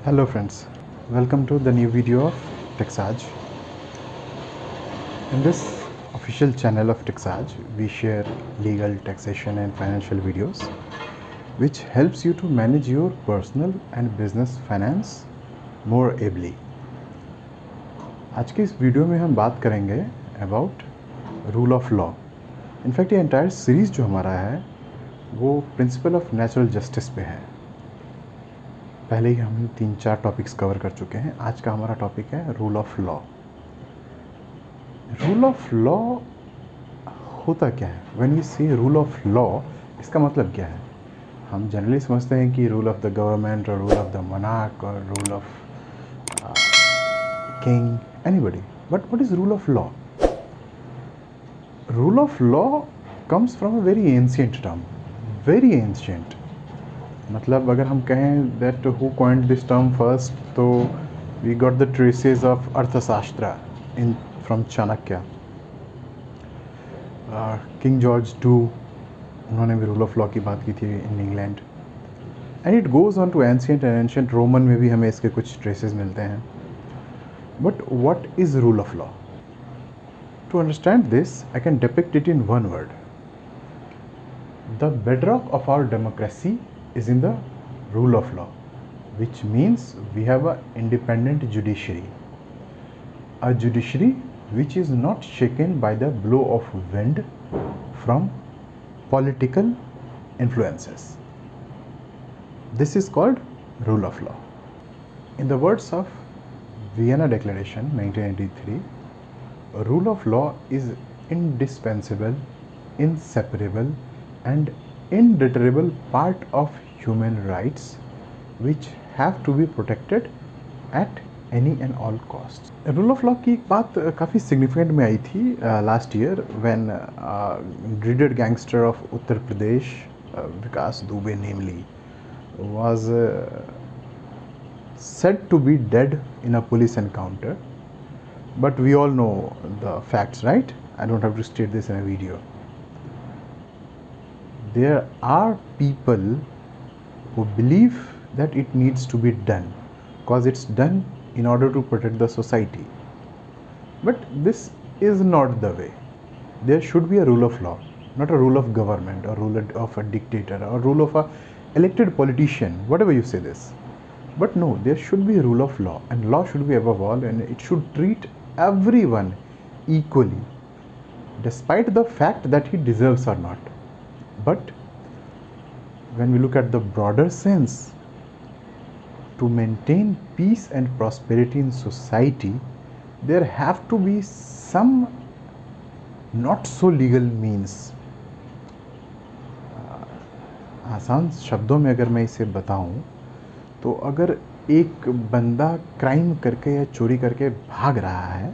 Hello friends, welcome to the new video of TAXAJ. In this official channel of TAXAJ, we share legal, taxation and financial videos which helps you to manage your personal and business finance more ably. आज के इस video में हम बात करेंगे about rule of law. In fact ये entire series जो हमारा है वो प्रिंसिपल ऑफ नेचुरल जस्टिस पे है. पहले ही हम 3-4 टॉपिक्स कवर कर चुके हैं. आज का हमारा टॉपिक है rule of law. Rule of law होता क्या है? व्हेन वी से रूल ऑफ लॉ, इसका मतलब क्या है? हम जनरली समझते हैं कि रूल ऑफ द गवर्नमेंट और रूल ऑफ द मोनार्क और rule of king, anybody. But what is rule of law? Rule of law comes from a very ancient term. Very ancient मतलब अगर हम कहें that who coined this term first, तो we got the traces of Arthashastra in from Chanakya. King George II, उन्होंने भी rule of law की बात की थी in England. And it goes on to ancient and ancient Roman में भी हमें इसके कुछ ट्रेसेस मिलते हैं. But what is rule of law? To understand this, I can depict it in one word. The bedrock of our democracy is in the rule of law, which means we have a independent judiciary, a judiciary which is not shaken by the blow of wind from political influences. This is called rule of law. In the words of Vienna Declaration 1983, a rule of law is indispensable, inseparable and indeterminable part of human rights which have to be protected at any and all costs. Rule of law की एक बात काफ़ी significant में आई थी last year when dreaded gangster of Uttar Pradesh Vikas Dubey namely was said to be dead in a police encounter, but we all know the facts, right? I don't have to state this in a video. There are people who believe that it needs to be done because it's done in order to protect the society. But this is not the way. There should be a rule of law, not a rule of government or rule of a dictator or rule of a elected politician, whatever you say this. But no, there should be a rule of law, and law should be above all, and it should treat everyone equally despite the fact that he deserves or not. But when we look at the broader sense, to maintain peace and prosperity in society, there have to be some not so legal means. आसान शब्दों में अगर मैं इसे बताऊं, तो अगर एक बंदा क्राइम करके या चोरी करके भाग रहा है,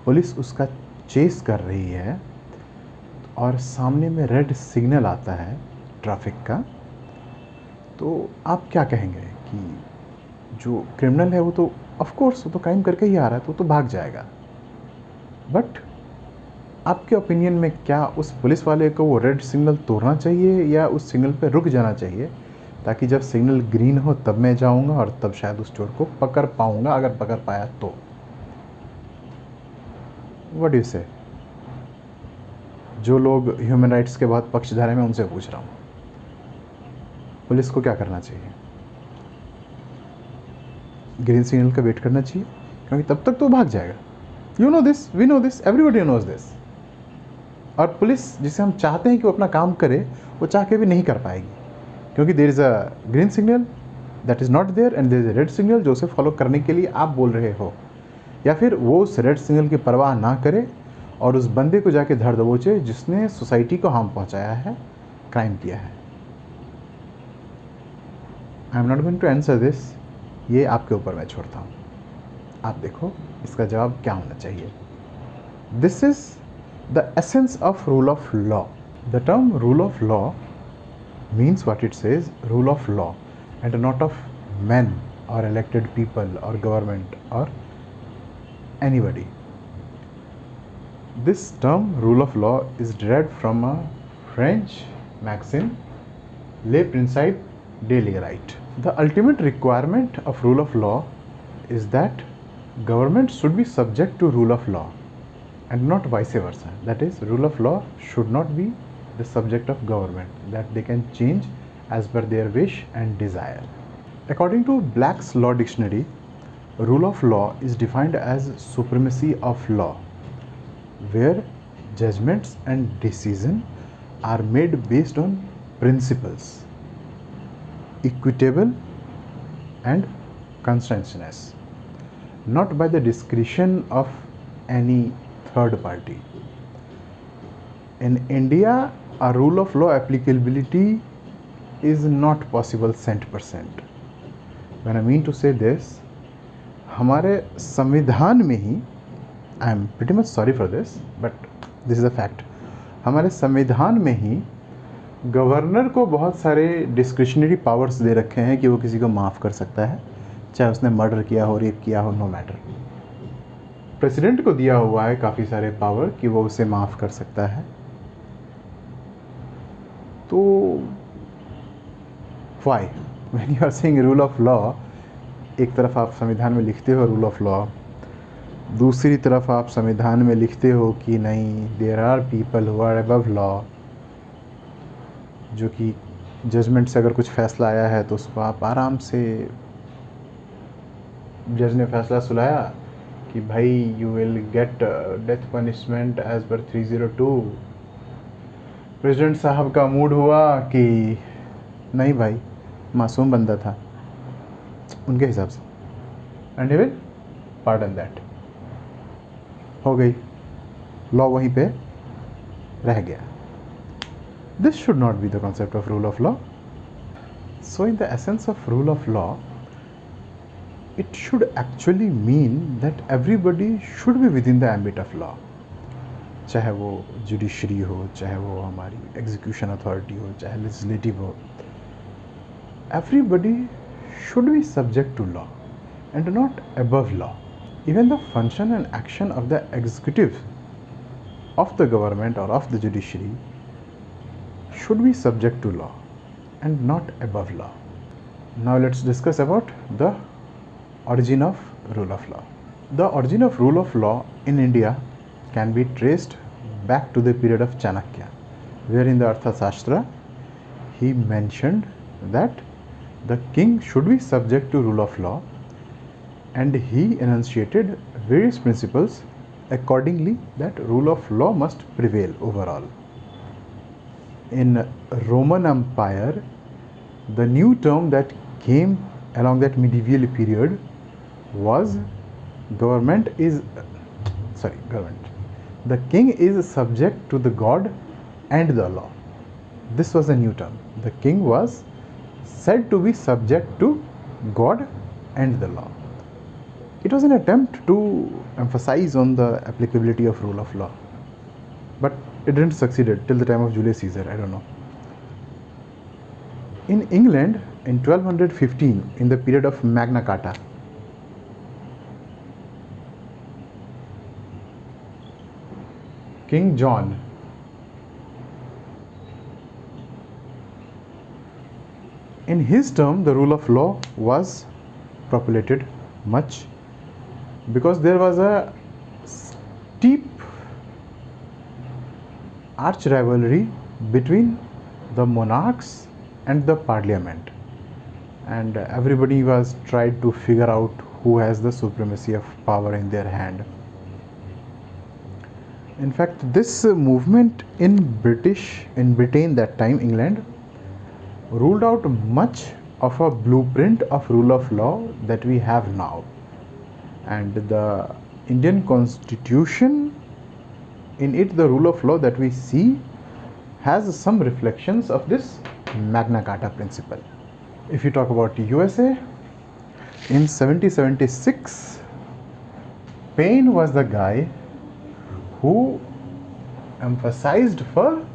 पुलिस उसका चेस कर रही है और सामने में रेड सिग्नल आता है ट्रैफिक का, तो आप क्या कहेंगे कि जो क्रिमिनल है वो तो ऑफ कोर्स वो तो क्राइम करके ही आ रहा है, तो वो तो भाग जाएगा. बट आपके ओपिनियन में क्या उस पुलिस वाले को वो रेड सिग्नल तोड़ना चाहिए या उस सिग्नल पे रुक जाना चाहिए, ताकि जब सिग्नल ग्रीन हो तब मैं जाऊंगा और तब शायद उस चोर को पकड़ पाऊंगा, अगर पकड़ पाया तो? व्हाट डू यू से? जो लोग ह्यूमन राइट्स के बहुत पक्षधार हैं, मैं उनसे पूछ रहा हूँ, पुलिस को क्या करना चाहिए? ग्रीन सिग्नल का वेट करना चाहिए, क्योंकि तब तक तो भाग जाएगा. You know this, we know this, everybody knows this. और पुलिस जिसे हम चाहते हैं कि वो अपना काम करे, वो चाह के भी नहीं कर पाएगी, क्योंकि there is a green signal that is not there and there is a red signal जो उसे फॉलो करने के लिए आप बोल रहे हो. या फिर वो उस रेड सिग्नल की परवाह ना करे और उस बंदे को जाके धर दबोचे जिसने सोसाइटी को हार्म पहुंचाया है, क्राइम किया है. I am not going to answer this. ये आपके ऊपर मैं छोड़ता हूँ, आप देखो इसका जवाब क्या होना चाहिए. This is the essence of rule of law. The term rule of law means what it says, rule of law, and not of men or elected people or government or anybody. This term rule of law is derived from a French maxim, le principe de l'égalité, The ultimate requirement of rule of law is that government should be subject to rule of law and not vice versa. That is, rule of law should not be the subject of government, that they can change as per their wish and desire. According to Black's Law Dictionary, rule of law is defined as supremacy of law, where judgments and decisions are made based on principles, equitable and conscientious, not by the discretion of any third party. In India, a rule of law applicability is not possible 100%. When I mean to say this, हमारे संविधान में ही, I am pretty much sorry for this but this is a fact, हमारे संविधान में ही governor को बहुत सारे डिस्क्रिशनरी पावर्स दे रखे हैं कि वो किसी को माफ़ कर सकता है, चाहे उसने मर्डर किया हो, रेप किया हो, नो मैटर. प्रेसिडेंट को दिया हुआ है काफ़ी सारे पावर कि वो उसे माफ़ कर सकता है. तो why when you are saying rule of law, एक तरफ आप संविधान में लिखते हो रूल ऑफ लॉ, दूसरी तरफ आप संविधान में लिखते हो कि नहीं, there are people who are above law, जो कि जजमेंट से अगर कुछ फैसला आया है तो उसको आप आराम से, जज ने फैसला सुनाया कि भाई you will get death punishment as per 302, president साहब का मूड हुआ कि नहीं भाई मासूम बंदा था उनके हिसाब से, and he will pardon that, हो गई, लॉ वहीं पे रह गया. This should not be the concept of rule of law. So in the essence of rule of law, it should actually mean that everybody should be within the ambit of law. चाहे वो judiciary हो, चाहे वो हमारी execution authority हो, चाहे legislative हो, everybody should be subject to law and not above law. Even the function and action of the executive of the government or of the judiciary should be subject to law and not above law. Now let's discuss about the origin of rule of law. The origin of rule of law in India can be traced back to the period of Chanakya, where in the Arthashastra he mentioned that the king should be subject to rule of law, and he enunciated various principles accordingly that rule of law must prevail overall. In Roman Empire, the new term that came along that medieval period was government. The king is subject to the god and the law. This was a new term. The king was said to be subject to God and the law. It was an attempt to emphasize on the applicability of rule of law, but it didn't succeed till the time of Julius Caesar. I don't know. In England, in 1215, in the period of Magna Carta, King John in his term, the rule of law was propagated much because there was a steep arch rivalry between the monarchs and the parliament, and everybody was tried to figure out who has the supremacy of power in their hand. In fact, this movement in Britain that time, England, ruled out much of a blueprint of rule of law that we have now, and the Indian Constitution, in it the rule of law that we see has some reflections of this Magna Carta principle. If you talk about USA, in 1776, Paine was the guy who emphasized for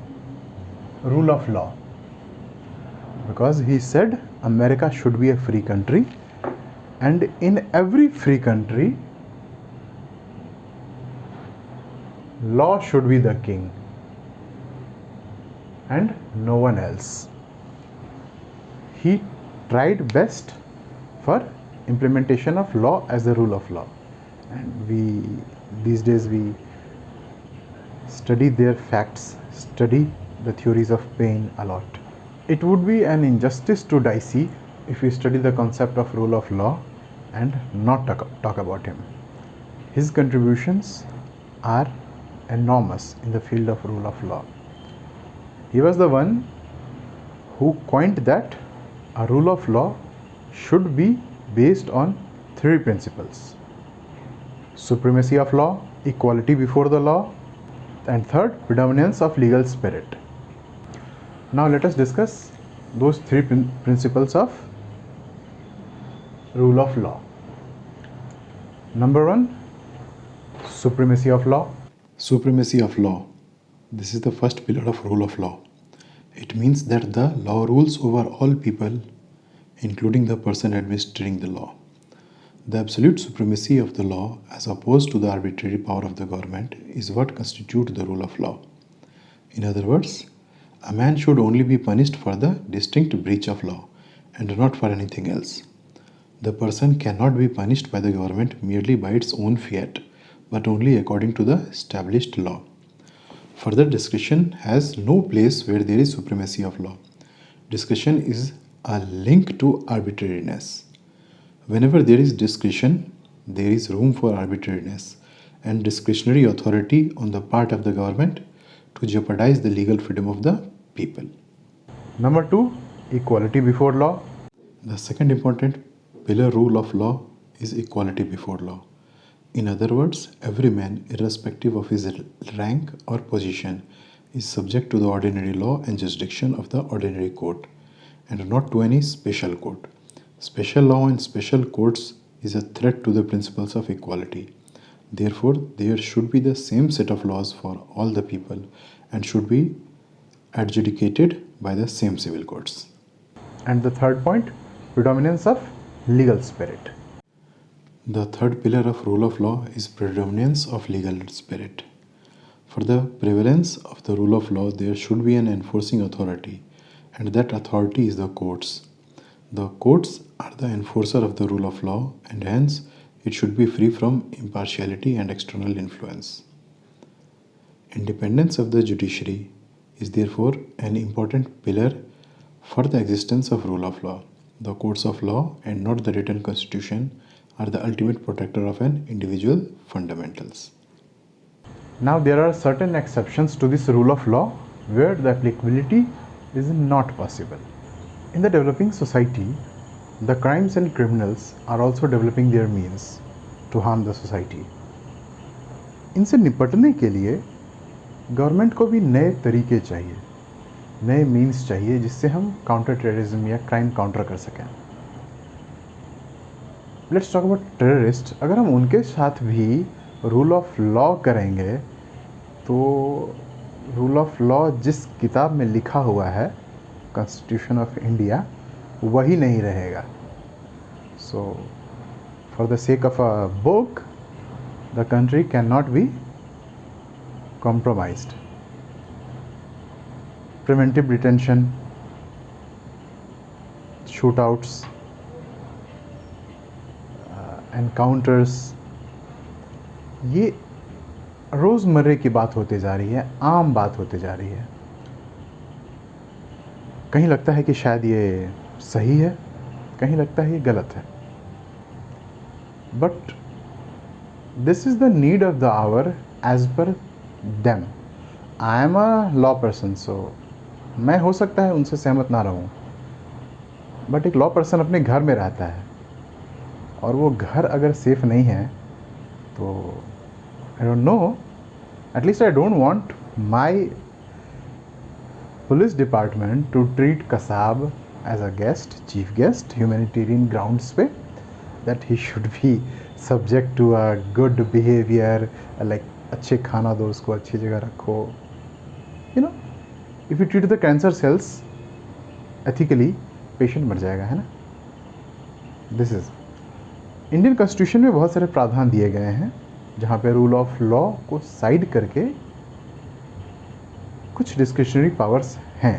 rule of law, because he said America should be a free country, and in every free country law should be the king and no one else. He tried best for implementation of law as the rule of law, and these days we study their facts, study the theories of pain a lot. It would be an injustice to Dicey if we study the concept of rule of law and not talk about him. His contributions are enormous in the field of rule of law. He was the one who coined that a rule of law should be based on three principles: supremacy of law, equality before the law, and third, predominance of legal spirit. Now let us discuss those three principles of rule of law. Number one, supremacy of law. Supremacy of law. This is the first pillar of rule of law. It means that the law rules over all people, including the person administering the law. The absolute supremacy of the law, as opposed to the arbitrary power of the government, is what constitutes the rule of law. In other words, a man should only be punished for the distinct breach of law and not for anything else. The person cannot be punished by the government merely by its own fiat, but only according to the established law. Further, discretion has no place where there is supremacy of law. Discretion is a link to arbitrariness. Whenever there is discretion, there is room for arbitrariness and discretionary authority on the part of the government to jeopardize the legal freedom of the people. Number two, equality before law. The second important pillar rule of law is equality before law. In other words, every man, irrespective of his rank or position, is subject to the ordinary law and jurisdiction of the ordinary court, and not to any special court. Special law and special courts is a threat to the principles of equality. Therefore, there should be the same set of laws for all the people and should be adjudicated by the same civil courts. And the third point, predominance of legal spirit. The third pillar of rule of law is predominance of legal spirit. For the prevalence of the rule of law, there should be an enforcing authority, and that authority is the courts. The courts are the enforcer of the rule of law, and hence it should be free from impartiality and external influence. Independence of the judiciary is therefore an important pillar for the existence of rule of law. The courts of law and not the written constitution are the ultimate protector of an individual fundamentals. Now there are certain exceptions to this rule of law where the applicability is not possible. In the developing society, the crimes and criminals are also developing their means to harm the society. इनसे निपटने के लिए government को भी नए तरीके चाहिए, नए मीन्स चाहिए जिससे हम काउंटर टेररिज्म या क्राइम काउंटर कर सकें. Let's talk about terrorist. अगर हम उनके साथ भी रूल ऑफ लॉ करेंगे तो रूल ऑफ लॉ जिस किताब में लिखा हुआ है, कॉन्स्टिट्यूशन ऑफ इंडिया, वही नहीं रहेगा. So for the sake of a book the country can not be compromised. Preventive detention, shootouts, encounters, ये रोज़मर्रे की बात होती जा रही है, आम बात होती जा रही है. कहीं लगता है कि शायद ये सही है, कहीं लगता है ये गलत है. But this is the need of the hour as per them. I am a law person, so मैं हो सकता है उनसे सहमत ना रहूं, बट एक लॉ पर्सन अपने घर में रहता है और वो घर अगर सेफ नहीं है तो I don't know, at least I don't want my police department to treat Kasab as a guest, chief guest, humanitarian grounds पे, that he should be subject to a good behaviour, like अच्छे खाना दो उसको, अच्छी जगह रखो. You know, if you treat the cancer cells ethically, patient मर जाएगा, है ना. दिस इज़ इंडियन कॉन्स्टिट्यूशन में बहुत सारे प्रावधान दिए गए हैं जहाँ पे रूल ऑफ लॉ को साइड करके कुछ डिस्क्रिशनरी पावर्स हैं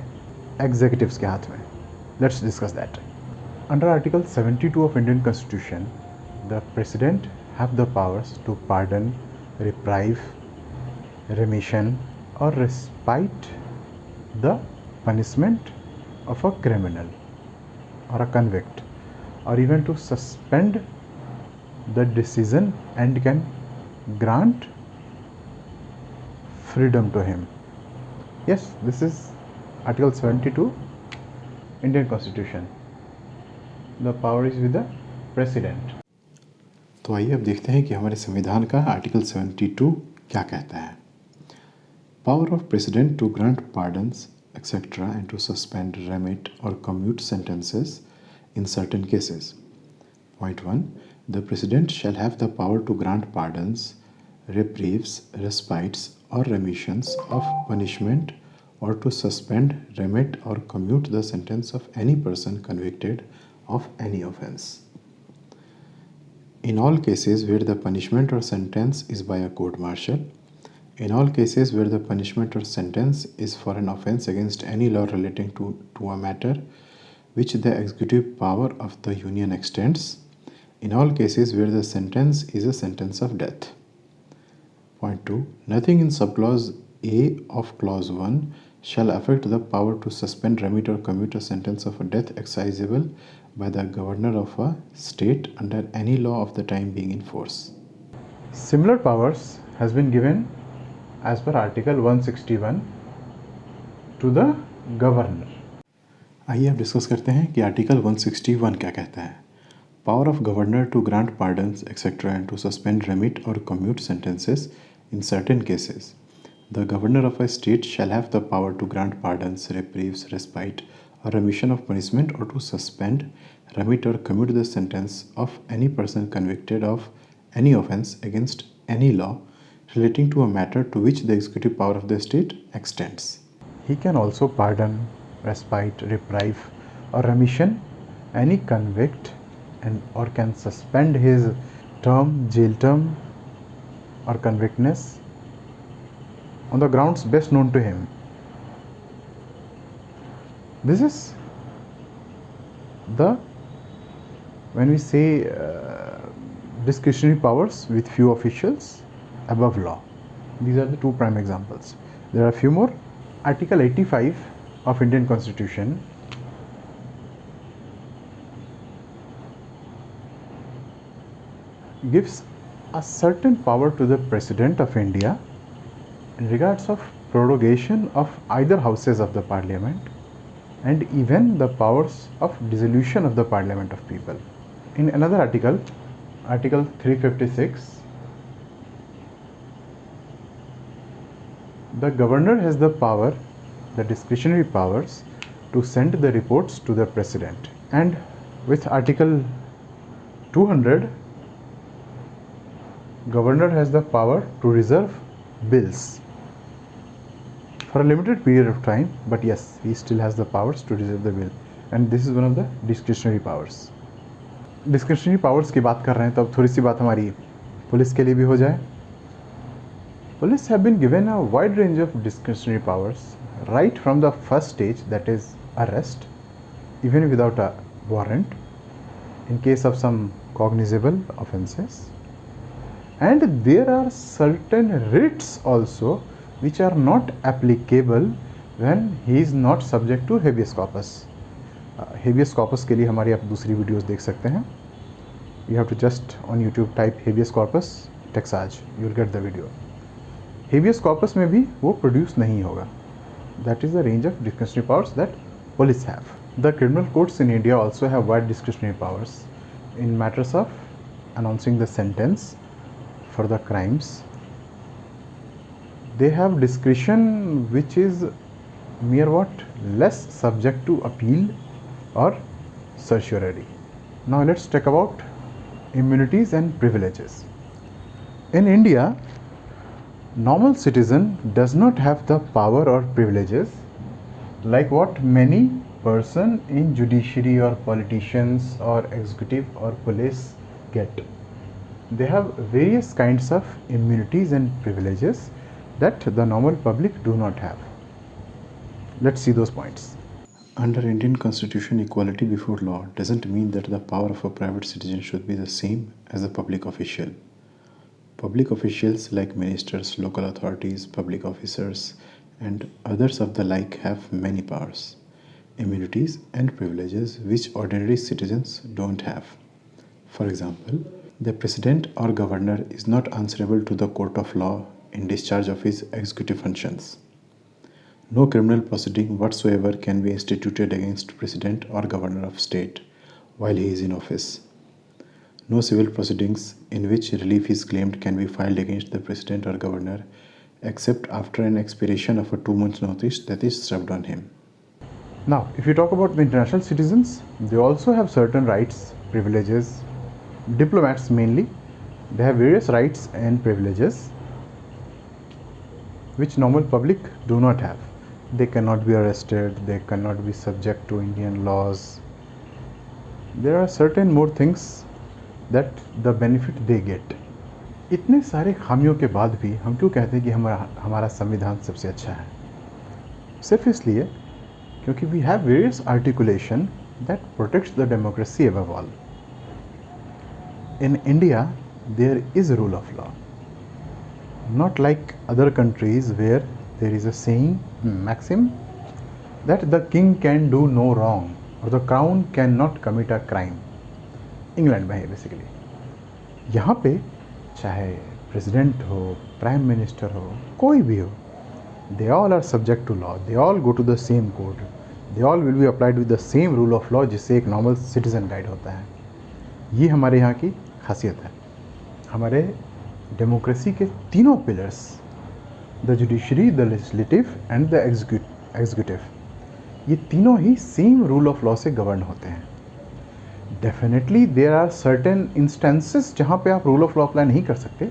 एग्जीक्यूटिव्स के हाथ में. Let's discuss that. Under Article 72 of Indian Constitution, the President have the powers to pardon, reprieve, remission or respite the punishment of a criminal or a convict, or even to suspend the decision and can grant freedom to him. Yes, this is Article 72 Indian Constitution. The power is with the President. तो आइए अब देखते हैं कि हमारे संविधान का article 72 क्या कहता है. Power of president to grant pardons etcetera and to suspend, remit और commute sentences in certain cases. Point 1. The President shall have the power to grant pardons, reprieves, respites or remissions of punishment or to suspend, remit or commute the sentence of any person convicted of any offense. In all cases where the punishment or sentence is by a court-martial, in all cases where the punishment or sentence is for an offense against any law relating to a matter which the executive power of the Union extends, in all cases where the sentence is a sentence of death. Point 2. Nothing in subclause A of clause 1 shall affect the power to suspend, remit or commute a sentence of death exercisable by the governor of a state under any law of the time being in force. Similar powers has been given as per Article 161 to the governor. आइए अब discuss करते हैं कि article 161 क्या कहता है. Power of governor to grant pardons etc. and to suspend, remit or commute sentences in certain cases. The governor of a state shall have the power to grant pardons, reprieves, respite or remission of punishment or to suspend, remit or commute the sentence of any person convicted of any offense against any law relating to a matter to which the executive power of the state extends. He can also pardon, respite, reprieve or remission any convict and or can suspend his term, jail term or convictness on the grounds best known to him. This is the, when we say discretionary powers with few officials above law. These are the two prime examples. There are a few more. Article 85 of Indian Constitution gives a certain power to the President of India in regards of prorogation of either houses of the Parliament and even the powers of dissolution of the Parliament of people. In another article, Article 356, the governor has the power, the discretionary powers, to send the reports to the President. And with Article 200, governor has the power to reserve bills for a limited period of time, but yes, he still has the powers to reserve the bill, and this is one of the discretionary powers. Discretionary powers की बात कर रहे हैं तो अब थोड़ी सी बात हमारी पुलिस के लिए भी हो जाए. Police have been given a wide range of discretionary powers right from the first stage, that is arrest, even without a warrant in case of some cognizable offences. And there are certain writs also which are not applicable when he is not subject to habeas corpus. Habeas corpus के लिए हमारी आप दूसरी videos देख सकते हैं. You have to just on YouTube type habeas corpus TAXAJ, you will get the video. Habeas corpus में भी वो produce नहीं होगा. That is the range of discretionary powers that police have. The criminal courts in India also have wide discretionary powers in matters of announcing the sentence for the crimes. They have discretion which is mere less subject to appeal or certiorari. Now let's talk about immunities and privileges. In India, normal citizen does not have the power or privileges like what many person in judiciary or politicians or executive or police get. They have various kinds of immunities and privileges that the normal public do not have. Let's see those points. Under Indian Constitution, equality before law doesn't mean that the power of a private citizen should be the same as a public official. Public officials like ministers, local authorities, public officers, and others of the like have many powers, immunities, and privileges which ordinary citizens don't have. For example, the president or governor is not answerable to the court of law in discharge of his executive functions. No criminal proceeding whatsoever can be instituted against president or governor of state while he is in office. No civil proceedings in which relief is claimed can be filed against the president or governor except after an expiration of a 2 months notice that is served on him. Now, if you talk about the international citizens, they also have certain rights, privileges. Diplomats mainly, they have various rights and privileges which normal public do not have. They cannot be arrested, they cannot be subject to Indian laws. There are certain more things that the benefit they get. इतने सारे खामियों के बाद भी हम क्यों कहते हैं कि हमारा संविधान सबसे अच्छा है? सिर्फ इसलिए क्योंकि we have various articulation that protects the democracy above all. In India, there is a rule of law. Not like other countries where there is a saying, maxim, that the king can do no wrong or the crown cannot commit a crime. England में है basically. यहाँ पे चाहे president हो, prime minister हो, कोई भी हो, they all are subject to law. They all go to the same court. They all will be applied with the same rule of law जिससे एक नॉर्मल सिटीजन गाइड होता है. ये हमारे यहाँ की खासियत है. हमारे डेमोक्रेसी के तीनों pillars, the judiciary, the legislative and the executive, ये तीनों ही सेम रूल ऑफ लॉ से गवर्न होते हैं. Definitely there are certain instances जहाँ पे आप रूल ऑफ लॉ अप्लाई नहीं कर सकते.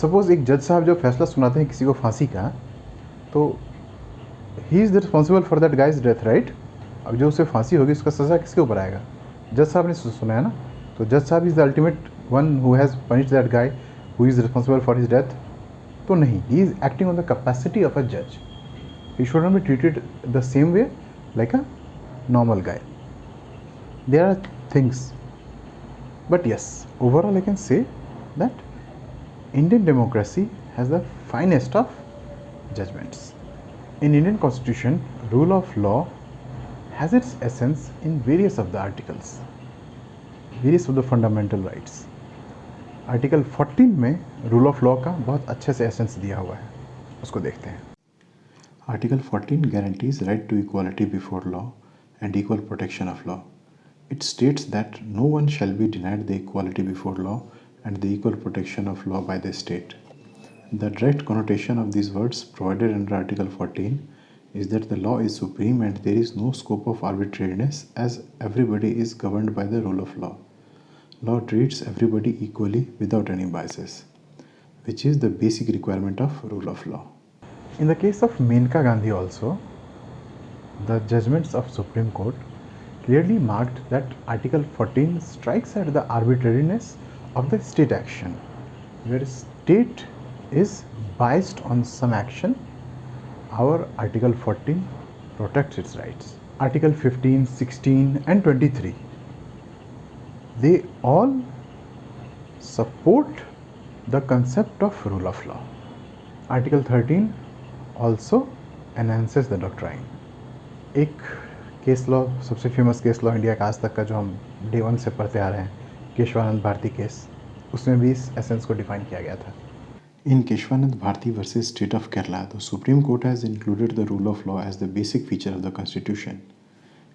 सपोज एक जज साहब जो फैसला सुनाते हैं किसी को फांसी का, तो he is the responsible for that guys death, right. अब जो उसे फांसी होगी उसका सज़ा किसके ऊपर आएगा? जज साहब ने सुना है ना. तो जज साहब is the ultimate one who has punished that guy who is responsible for his death. तो नहीं, he is acting on the capacity of a जज. He should not be treated the same way like a normal guy. There are things, but yes, overall I can say that Indian democracy has the finest of judgments. In Indian constitution, rule of law has its essence in various of the articles, various of the fundamental rights. Article 14 में rule of law का बहुत अच्छे से essence दिया हुआ है, उसको देखते हैं. Article 14 guarantees right to equality before law and equal protection of law. It states that no one shall be denied the equality before law and the equal protection of law by the state. The direct connotation of these words provided under Article 14 is that the law is supreme and there is no scope of arbitrariness as everybody is governed by the rule of law. Law treats everybody equally without any biases, which is the basic requirement of rule of law. In the case of Menka Gandhi also, the judgments of Supreme Court clearly marked that Article 14 strikes at the arbitrariness of the state action, where state is biased on some action. Our Article 14 protects its rights. Article 15, 16 and 23, they all support the concept of rule of law. Article 13 also enhances the doctrine. एक case law, सबसे famous case law India का आज तक का जो हम day 1 से पढ़ते आ रहे हैं, केशवानंद भारती केस, उसमें भी इस एसेंस को डिफाइन किया गया था. In Keshwanand Bharti versus State of Kerala, the Supreme Court has included the rule of law as the basic feature of the Constitution.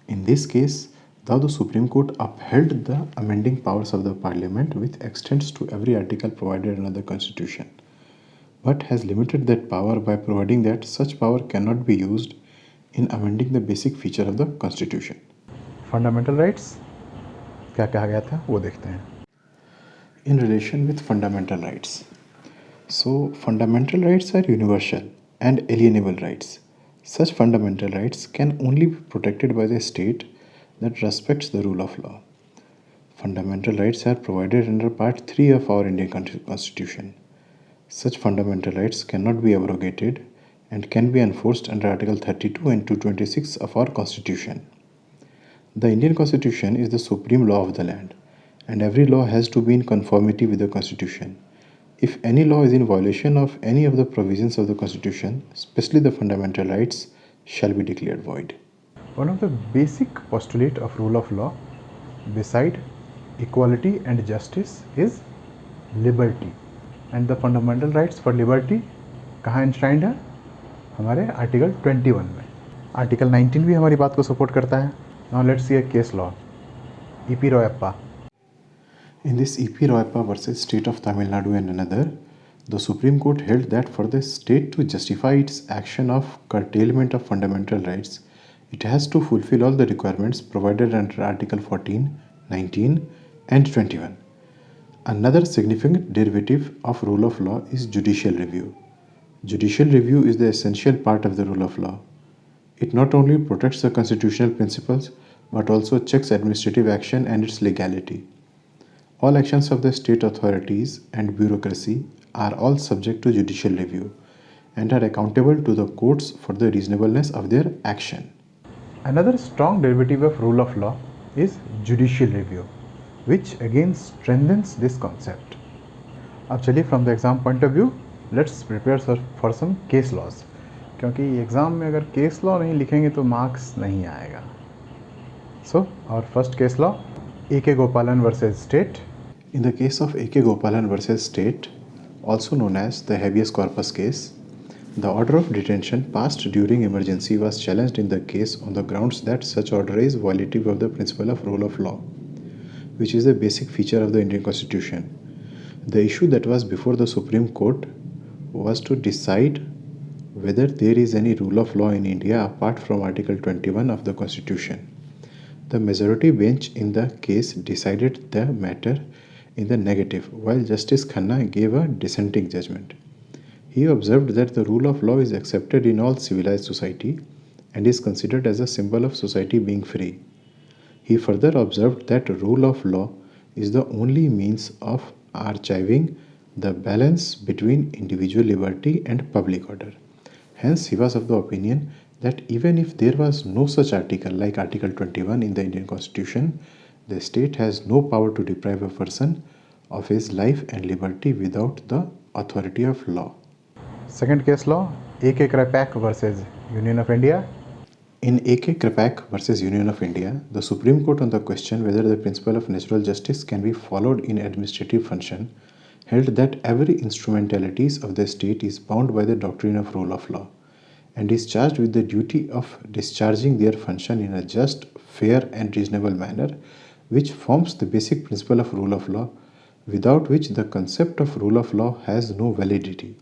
In this case, though the Supreme Court upheld the amending powers of the Parliament which extends to every article provided under the Constitution, but has limited that power by providing that such power cannot be used in amending the basic feature of the Constitution. Fundamental rights क्या कहा गया था वो देखते हैं. In relation with fundamental rights. So, fundamental rights are universal and alienable rights. Such fundamental rights can only be protected by the state that respects the rule of law. Fundamental rights are provided under Part 3 of our Indian Constitution. Such fundamental rights cannot be abrogated and can be enforced under Article 32 and 226 of our Constitution. The Indian Constitution is the supreme law of the land, and every law has to be in conformity with the Constitution. If any law is in violation of any of the provisions of the Constitution, especially the fundamental rights, shall be declared void. One of the basic postulate of rule of law, beside equality and justice, is liberty. And the fundamental rights for liberty कहाँ enshrined है? हमारे article 21 में. Article 19 भी हमारी बात को support करता है. Now let's see a case law. E.P. Royappa. In this E.P. Royappa versus State of Tamil Nadu and another, the Supreme Court held that for the state to justify its action of curtailment of fundamental rights, it has to fulfill all the requirements provided under Article 14, 19, and 21. Another significant derivative of rule of law is judicial review. Judicial review is the essential part of the rule of law. It not only protects the constitutional principles but also checks administrative action and its legality. All actions of the state authorities and bureaucracy are all subject to judicial review and are accountable to the courts for the reasonableness of their action. Another strong derivative of rule of law is judicial review, which again strengthens this concept. अब चलिए from the exam point of view, let's prepare for some case laws. क्योंकि exam में अगर case law नहीं लिखेंगे तो marks नहीं आएगा. So our first case law, A.K. Gopalan versus State. In the case of A.K. Gopalan versus State, also known as the habeas corpus case, the order of detention passed during emergency was challenged in the case on the grounds that such order is violative of the principle of rule of law, which is a basic feature of the Indian Constitution. The issue that was before the Supreme Court was to decide whether there is any rule of law in India apart from Article 21 of the Constitution. The majority bench in the case decided the matter in the negative, while Justice Khanna gave a dissenting judgment. He observed that the rule of law is accepted in all civilized society and is considered as a symbol of society being free. He further observed that rule of law is the only means of archiving the balance between individual liberty and public order. Hence, he was of the opinion that even if there was no such article like Article 21 in the Indian Constitution, the state has no power to deprive a person of his life and liberty without the authority of law. Second case law, A.K. Krapak versus Union of India. In A.K. Krapak versus Union of India, the Supreme Court on the question whether the principle of natural justice can be followed in administrative function held that every instrumentalities of the state is bound by the doctrine of rule of law and is charged with the duty of discharging their function in a just, fair and reasonable manner, which forms the basic principle of rule of law, without which the concept of rule of law has no validity.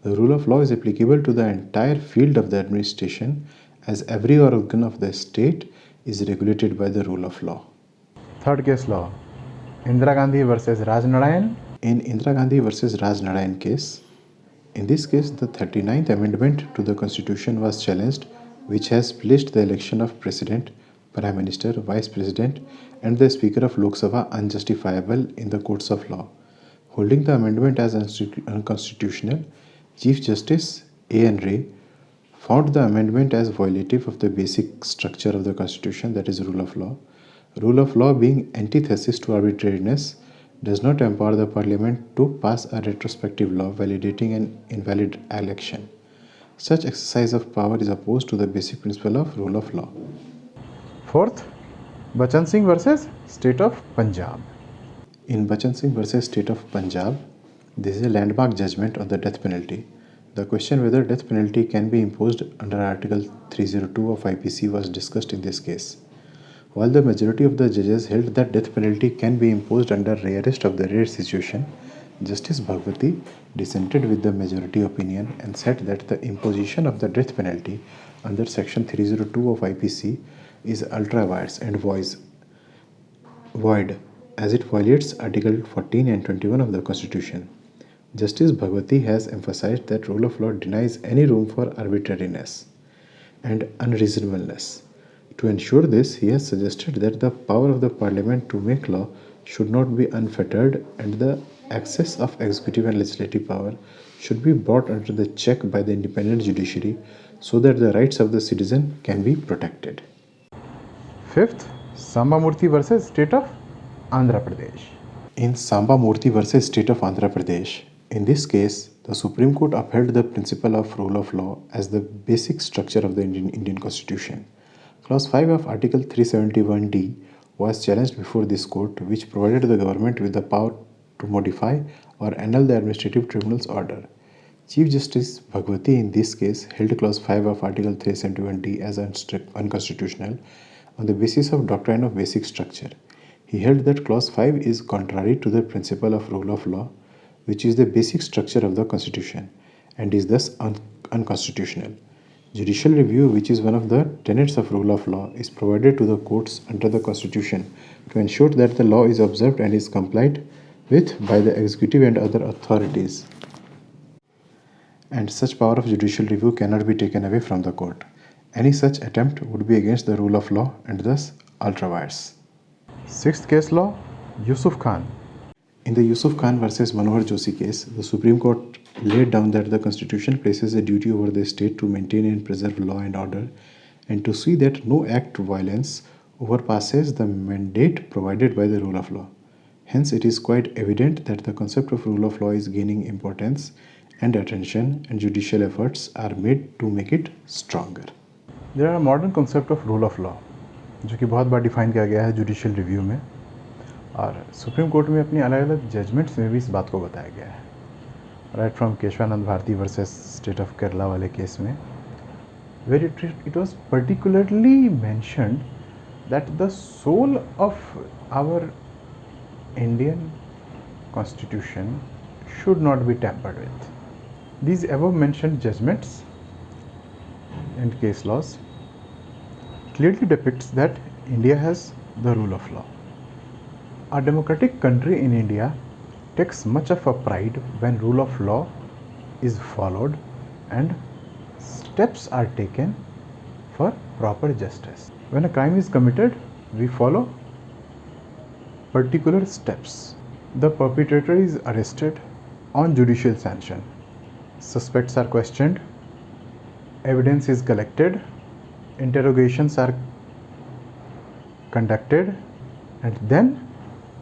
The rule of law is applicable to the entire field of the administration, as every organ of the state is regulated by the rule of law. Third case law, Indira Gandhi versus Raj Narayan. In Indira Gandhi versus Raj Narayan case, in this case the 39th amendment to the constitution was challenged, which has placed the election of president, prime minister, vice president and the speaker of Lok Sabha unjustifiable in the courts of law. Holding the amendment as unconstitutional, Chief Justice A.N. Ray found the amendment as violative of the basic structure of the constitution, that is rule of law. Rule of law, being antithesis to arbitrariness, does not empower the parliament to pass a retrospective law validating an invalid election. Such exercise of power is opposed to the basic principle of rule of law. Fourth, Bhajan Singh versus State of Punjab. In Bhajan Singh versus State of Punjab, this is a landmark judgment on the death penalty. The question whether death penalty can be imposed under Article 302 of IPC was discussed in this case. While the majority of the judges held that death penalty can be imposed under rarest of the rare situation, Justice Bhagwati dissented with the majority opinion and said that the imposition of the death penalty under Section 302 of IPC is ultra vires and void, as it violates Article 14 and 21 of the Constitution. Justice Bhagwati has emphasized that rule of law denies any room for arbitrariness and unreasonableness. To ensure this, he has suggested that the power of the parliament to make law should not be unfettered and the access of executive and legislative power should be brought under the check by the independent judiciary so that the rights of the citizen can be protected. Fifth, Samba Murthy versus State of Andhra Pradesh. In Samba Murthy versus State of Andhra Pradesh, in this case, the Supreme Court upheld the principle of rule of law as the basic structure of the Indian Constitution. Clause 5 of Article 371D was challenged before this court, which provided the government with the power to modify or annul the administrative tribunal's order. Chief Justice Bhagwati in this case held Clause 5 of Article 371D as unconstitutional on the basis of doctrine of basic structure. He held that Clause 5 is contrary to the principle of rule of law, which is the basic structure of the Constitution, and is thus unconstitutional. Judicial review, which is one of the tenets of rule of law, is provided to the courts under the Constitution to ensure that the law is observed and is complied with by the executive and other authorities. And such power of judicial review cannot be taken away from the court. Any such attempt would be against the rule of law and thus ultra vires. Sixth case law, Yusuf Khan. In the Yusuf Khan versus Manohar Joshi case, the Supreme Court laid down that the Constitution places a duty over the state to maintain and preserve law and order and to see that no act of violence overpasses the mandate provided by the rule of law. Hence, it is quite evident that the concept of rule of law is gaining importance and attention, and judicial efforts are made to make it stronger. There are modern concept of rule of law, जो कि बहुत बार define किया गया है judicial review में, और supreme court में अपनी अलग अलग जजमेंट्स में भी इस बात को बताया गया है. Right from Kesavananda Bharati versus state of Kerala वाले केस में, where it was particularly mentioned that the soul of our Indian constitution should not be tampered with. These above mentioned judgments and case laws clearly depicts that India has the rule of law. A democratic country in India takes much of a pride when rule of law is followed and steps are taken for proper justice. When a crime is committed, we follow particular steps. The perpetrator is arrested on judicial sanction. Suspects are questioned, evidence is collected, interrogations are conducted, and then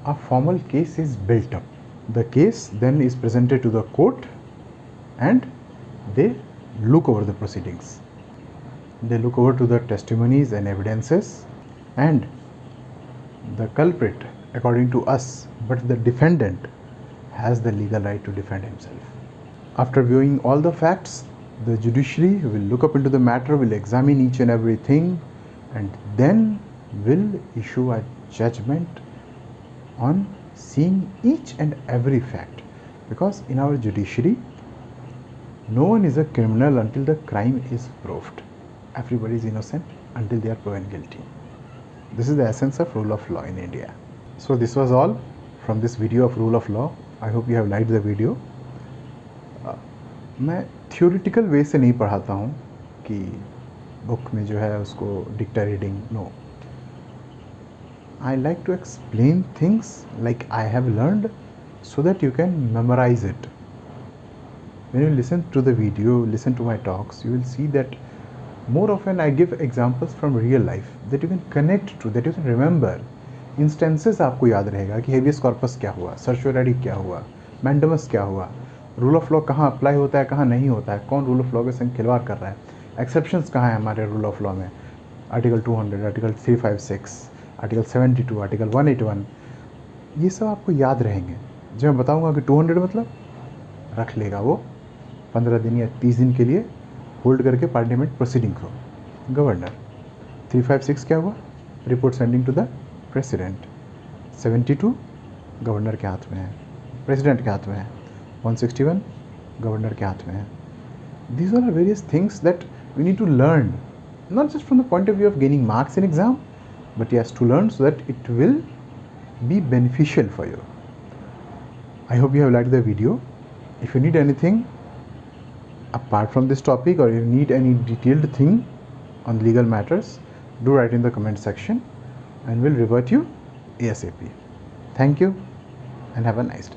a formal case is built up. The case then is presented to the court and they look over the proceedings. They look over to the testimonies and evidences, and the culprit, according to us, but the defendant has the legal right to defend himself. After viewing all the facts, the judiciary will look up into the matter, will examine each and everything, and then will issue a judgment on seeing each and every fact. Because in our judiciary, no one is a criminal until the crime is proved. Everybody is innocent until they are proven guilty. This is the essence of rule of law in India. So this was all from this video of rule of law. I hope you have liked the video. मैं theoretical वे से नहीं पढ़ाता हूँ कि book में जो है उसको dicta reading, no. I like to explain things like I have learned so that you can memorize it. When you listen to the video, listen to my talks, you will see that more often I give examples from real life that you can connect to, that you can remember. Instances आपको याद रहेगा कि habeas corpus क्या हुआ, सर्चोरेडी क्या हुआ, mandamus क्या हुआ, रूल ऑफ लॉ कहाँ अप्लाई होता है, कहाँ नहीं होता है, कौन रूल ऑफ लॉ के संग खिलवाड़ कर रहा है, एक्सेप्शंस कहाँ है हमारे रूल ऑफ लॉ में, आर्टिकल 200, आर्टिकल 356, आर्टिकल 72, आर्टिकल 181, ये सब आपको याद रहेंगे. जब मैं बताऊँगा कि 200 मतलब रख लेगा वो 15 दिन या 30 दिन के लिए होल्ड करके पार्लियामेंट प्रोसीडिंग करो. गवर्नर 356 क्या हुआ, report sending to the president. 72 governor के हाथ में है, प्रेसिडेंट के हाथ में है. 161 गवर्नर के हाथ में है. These all are various things that we need to learn, not just from the point of view of gaining marks in exam, but yes, to learn so that it will be beneficial for you. I hope you have liked the video. If you need anything apart from this topic, or you need any detailed thing on legal matters, do write in the comment section and we'll revert you ASAP. Thank you and have a nice day.